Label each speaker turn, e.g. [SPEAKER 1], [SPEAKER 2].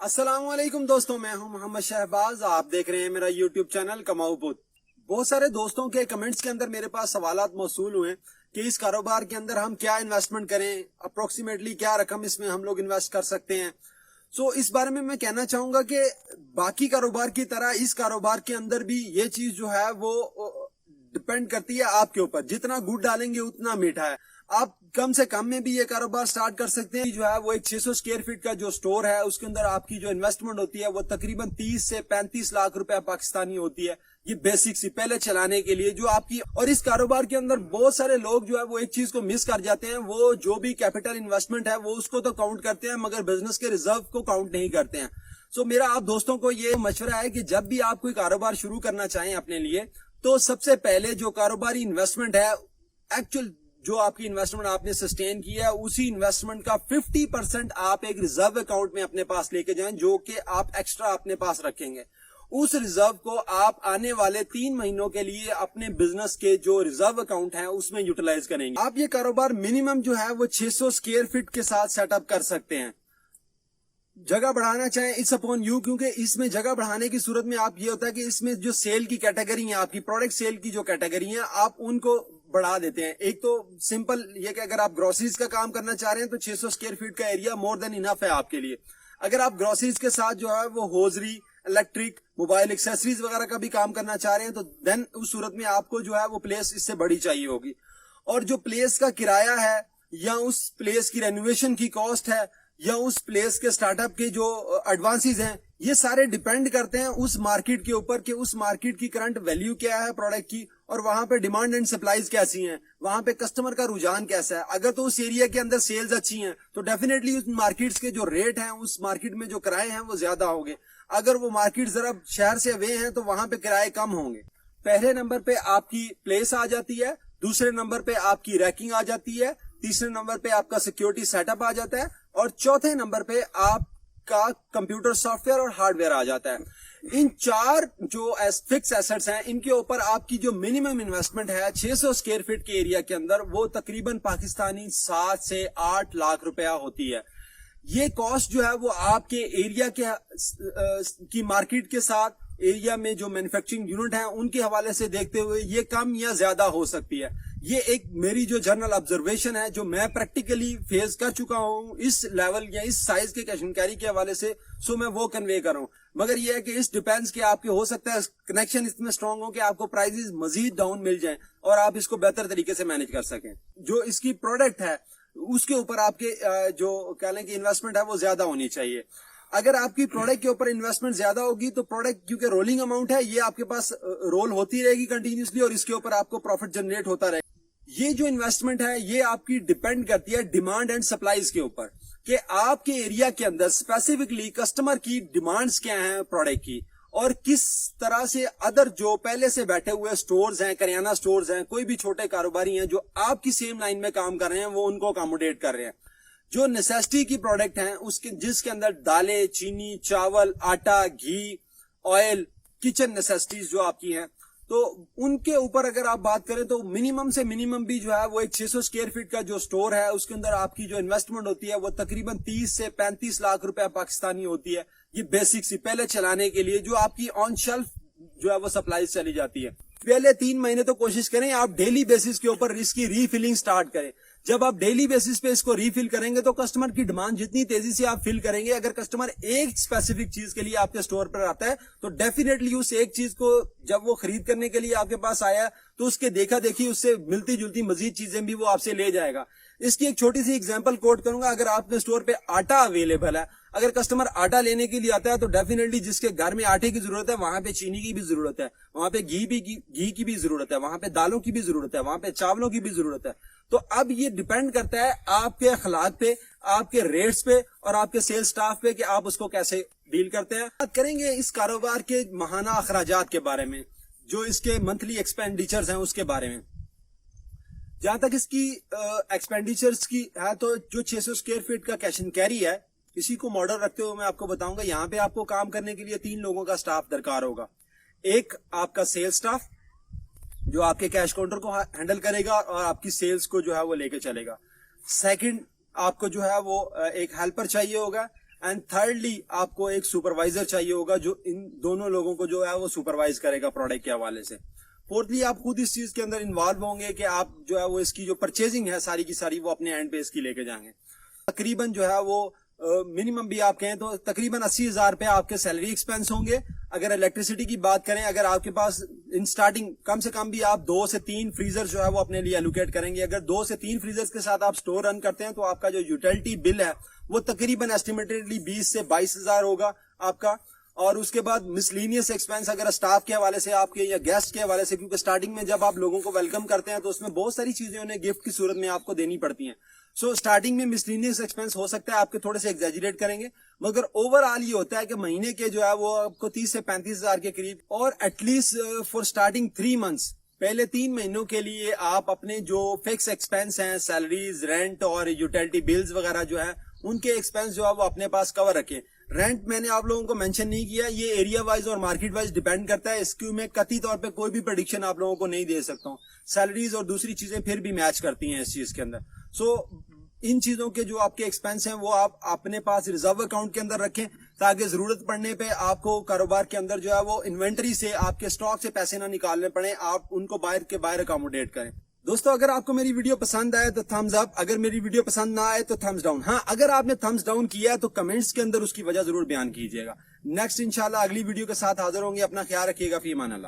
[SPEAKER 1] अस्सलाम वालेकुम दोस्तों, मैं हूं मोहम्मद शहबाज। आप देख रहे हैं मेरा यूट्यूब चैनल कमाऊ बुत। बहुत सारे दोस्तों के कमेंट्स के अंदर मेरे पास सवालात मौसूल हुए कि इस कारोबार के अंदर हम क्या इन्वेस्टमेंट करें, अप्रोक्सीमेटली क्या रकम इसमें हम लोग इन्वेस्ट कर सकते हैं। इस बारे में मैं कहना चाहूंगा कि बाकी कारोबार की तरह इस कारोबार के अंदर भी ये चीज जो है वो डिपेंड करती है आपके ऊपर। जितना गुड़ डालेंगे उतना मीठा है। आप कम से कम में भी ये कारोबार स्टार्ट कर सकते हैं। जो है वो एक 600 स्क्वायर फीट का जो स्टोर है उसके अंदर आपकी जो इन्वेस्टमेंट होती है वो तकरीबन 30 से 35 लाख रुपए पाकिस्तानी होती है। ये बेसिक सी पहले चलाने के लिए जो आपकी। और इस कारोबार के अंदर बहुत सारे लोग जो है वो एक चीज को मिस कर जाते हैं। वो जो भी कैपिटल इन्वेस्टमेंट है वो उसको तो काउंट करते हैं मगर बिजनेस के रिजर्व को काउंट नहीं करते हैं। मेरा आप दोस्तों को ये मशवरा है कि जब भी आप कोई कारोबार शुरू करना चाहें अपने लिए, तो सबसे पहले जो कारोबारी इन्वेस्टमेंट है, एक्चुअल जो आपकी इन्वेस्टमेंट आपने सस्टेन किया है, उसी इन्वेस्टमेंट का 50% आप एक रिजर्व अकाउंट में अपने पास लेके जाएं, जो कि आप एक्स्ट्रा अपने पास रखेंगे। उस रिजर्व को आप आने वाले 3 महीनों के लिए अपने बिजनेस के जो रिजर्व अकाउंट है उसमें यूटिलाइज करेंगे। आप ये कारोबार मिनिमम जो है वो 600 स्क्वायर फीट के साथ सेटअप कर सकते हैं। जगह बढ़ाना चाहें इट्स अपॉन यू, क्योंकि इसमें जगह बढ़ाने की सूरत में आप ये होता है कि इसमें जो सेल की कैटेगरी है, आपकी प्रोडक्ट सेल की जो कैटेगरी है, आप उनको बढ़ा देते हैं। एक तो सिंपल ये कि अगर आप ग्रोसरीज का काम करना चाह रहे हैं तो 600 स्क्वायर फीट का एरिया मोर देन इनफ है आपके लिए। अगर आप ग्रोसरीज के साथ जो है वो होजरी, इलेक्ट्रिक, मोबाइल एक्सेसरीज वगैरह का भी काम करना चाह रहे हैं तो देन उस सूरत में आपको जो है वो प्लेस इससे बड़ी चाहिए होगी। और जो प्लेस का किराया है, या उस प्लेस की रेनोवेशन की कॉस्ट है, या उस प्लेस के स्टार्टअप के जो एडवांसेस हैं, ये सारे डिपेंड करते हैं उस मार्केट के ऊपर कि उस मार्केट की करंट वैल्यू क्या है प्रोडक्ट की, और वहां पे डिमांड एंड सप्लाईज कैसी हैं, वहां पे कस्टमर का रुझान कैसा है। अगर तो उस एरिया के अंदर सेल्स अच्छी हैं तो डेफिनेटली उस मार्केट्स के जो रेट हैं, उस मार्केट में जो किराए हैं वो ज्यादा होंगे। अगर वो मार्केट जरा शहर से अवे हैं तो वहां पे किराए कम होंगे। पहले नंबर पे आपकी प्लेस आ जाती है, दूसरे नंबर पे आपकी रैकिंग आ जाती है, तीसरे नंबर पे आपका सिक्योरिटी सेटअप आ जाता है, और चौथे नंबर पे आपका कंप्यूटर सॉफ्टवेयर और हार्डवेयर आ जाता है। इन 4 जो फिक्स एसेट्स हैं, इनके ऊपर आपकी जो मिनिमम इन्वेस्टमेंट है 600 स्क्वायर फीट के एरिया के अंदर, वो तकरीबन पाकिस्तानी 7 से 8 लाख रुपया होती है। ये कॉस्ट जो है वो आपके एरिया के की मार्केट के साथ, एरिया में जो मैन्युफैक्चरिंग यूनिट है उनके हवाले से देखते हुए ये कम या ज्यादा हो सकती है। ये एक मेरी जो जनरल ऑब्जर्वेशन है, जो मैं प्रैक्टिकली फेस कर चुका हूं इस लेवल या इस साइज के कैश एंड कैरी के हवाले से, मैं वो कन्वे कर रहा हूं। मगर ये है कि इस डिपेंड्स कि आपके हो सकता है कनेक्शन इतने स्ट्रांग हो कि आपको प्राइजेस मजीद डाउन मिल जाएं और आप इसको बेहतर तरीके से मैनेज कर सकें। जो इसकी प्रोडक्ट है उसके ऊपर आपके जो कह लें कि इन्वेस्टमेंट है वो ज्यादा होनी चाहिए। अगर आपकी प्रोडक्ट के ऊपर इन्वेस्टमेंट ज्यादा होगी तो प्रोडक्ट क्योंकि रोलिंग अमाउंट है, ये आपके पास रोल होती रहेगी कंटिन्यूसली और इसके ऊपर आपको प्रॉफिट जनरेट होता रहेगा। ये जो इन्वेस्टमेंट है ये आपकी डिपेंड करती है डिमांड एंड सप्लाईज के ऊपर कि आपके एरिया के अंदर स्पेसिफिकली कस्टमर की डिमांड्स क्या हैं प्रोडक्ट की, और किस तरह से अदर जो पहले से बैठे हुए स्टोर्स हैं, करियाना स्टोर्स हैं, कोई भी छोटे कारोबारी हैं जो आपकी सेम लाइन में काम कर रहे हैं, वो उनको अकोमोडेट कर रहे हैं। जो नेसेसिटी की प्रोडक्ट हैं उसके जिसके अंदर दालें, चीनी, चावल, आटा, घी, ऑयल, किचन नेसेसिटीज जो आपकी हैं, तो उनके ऊपर अगर आप बात करें तो मिनिमम से मिनिमम भी जो है वो एक 600 स्क्वायर फीट का जो स्टोर है उसके अंदर आपकी जो इन्वेस्टमेंट होती है वो तकरीबन 30 से 35 लाख रुपया पाकिस्तानी होती है। ये बेसिक सी पहले चलाने के लिए जो आपकी ऑन शेल्फ जो है वो सप्लाई चली जाती है। पहले 3 महीने तो कोशिश करें आप डेली बेसिस के ऊपर इसकी रीफिलिंग स्टार्ट करें। जब आप डेली बेसिस पे इसको रीफिल करेंगे तो कस्टमर की डिमांड जितनी तेजी से आप फिल करेंगे, अगर कस्टमर एक स्पेसिफिक चीज के लिए आपके स्टोर पर आता है तो डेफिनेटली उस एक चीज को जब वो खरीद करने के लिए आपके पास आया तो उसके देखा देखी उससे मिलती जुलती मजीद चीजें भी वो आपसे ले जाएगा। इसकी एक छोटी सी एग्जांपल कोट करूंगा। अगर आपके स्टोर पे आटा अवेलेबल है, अगर कस्टमर आटा लेने के लिए आता है तो डेफिनेटली जिसके घर में आटे की जरूरत है वहां पे चीनी की भी जरूरत है, वहां पे घी की भी जरूरत है, वहां पे दालों की भी जरूरत है, वहां पे चावलों की भी जरूरत है। तो अब ये डिपेंड करता है आपके अखलाक पे, आपके रेट्स पे और आपके सेल्स स्टाफ पे कि आप उसको कैसे डील करते हैं। बात करेंगे इस कारोबार के माहाना अखराजात के बारे में, जो इसके मंथली एक्सपेंडिचर्स हैं उसके बारे में। जहां तक इसकी एक्सपेंडिचर्स की है तो जो 600 स्क्वायर फीट का कैश एंड कैरी है, इसी को मॉडल रखते हुए मैं आपको बताऊंगा। यहाँ पे आपको काम करने के लिए 3 लोगों का स्टाफ दरकार होगा। एक आपका सेल्स स्टाफ जो आपके कैश काउंटर को हैंडल करेगा और आपकी सेल्स को जो है वो लेके चलेगा। सेकंड, आपको जो है वो एक हेल्पर चाहिए होगा, एंड थर्डली आपको एक सुपरवाइजर चाहिए होगा जो इन दोनों लोगों को जो है वो सुपरवाइज करेगा प्रोडक्ट के हवाले से। फोर्थली आप खुद इस चीज के अंदर इन्वॉल्व होंगे कि आप जो है वो इसकी जो परचेजिंग है सारी की सारी वो अपने एंड पे इसकी लेके जाएंगे। तकरीबन जो है वो मिनिमम भी आप कहें तो तकरीबन 80,000 रुपए आपके सैलरी एक्सपेंस होंगे। अगर इलेक्ट्रिसिटी की बात करें, अगर आपके पास इन स्टार्टिंग कम से कम भी आप 2 से 3 फ्रीजर जो है वो अपने लिए एलोकेट करेंगे। अगर 2 से 3 फ्रीजर्स के साथ आप स्टोर रन करते हैं तो आपका जो यूटिलिटी बिल है वो तकरीबन एस्टिमेटेडली 20 से 22,000 होगा आपका। और उसके बाद मिसलीनियस एक्सपेंस अगर स्टाफ के हवाले से आपके या गेस्ट के हवाले से, क्योंकि स्टार्टिंग में जब आप लोगों को वेलकम करते हैं तो उसमें बहुत सारी चीजें उन्हें गिफ्ट की सूरत में आपको देनी पड़ती हैं। सो स्टार्टिंग में मिसलीनियस एक्सपेंस हो सकता है आपके थोड़े से एग्जैजरेट करेंगे, मगर ओवरऑल ये होता है कि महीने के जो है वो आपको 30 से 35,000 के करीब, और एटलीस्ट फॉर स्टार्टिंग 3 मंथ्स पहले 3 महीनों के लिए आप अपने जो फिक्स एक्सपेंस हैं, सैलरीज, रेंट और यूटिलिटी बिल्स वगैरह जो है उनके एक्सपेंस जो है वो अपने पास कवर रखें। रेंट मैंने आप लोगों को मेंशन नहीं किया, ये एरिया वाइज और मार्केट वाइज डिपेंड करता है। इसकी मैं कतई तौर पे कोई भी प्रेडिक्शन आप लोगों को नहीं दे सकता हूँ। सैलरीज और दूसरी चीजें फिर भी मैच करती हैं इस चीज के अंदर। सो इन चीजों के जो आपके एक्सपेंस हैं वो आप अपने पास रिजर्व अकाउंट के अंदर रखें ताकि जरूरत पड़ने पे आपको कारोबार के अंदर जो है वो इन्वेंटरी से, आपके स्टॉक से पैसे ना निकालने पड़े, आप उनको बाहर के बाहर अकोमोडेट करें। दोस्तों अगर आपको मेरी वीडियो पसंद आए तो थम्स अप, अगर मेरी वीडियो पसंद ना आए तो थम्स डाउन। हाँ, अगर आपने थम्स डाउन किया है तो कमेंट्स के अंदर उसकी वजह जरूर बयान कीजिएगा। नेक्स्ट इंशाल्लाह अगली वीडियो के साथ हाजिर होंगे। अपना ख्याल रखिएगा। फी अमान अल्लाह।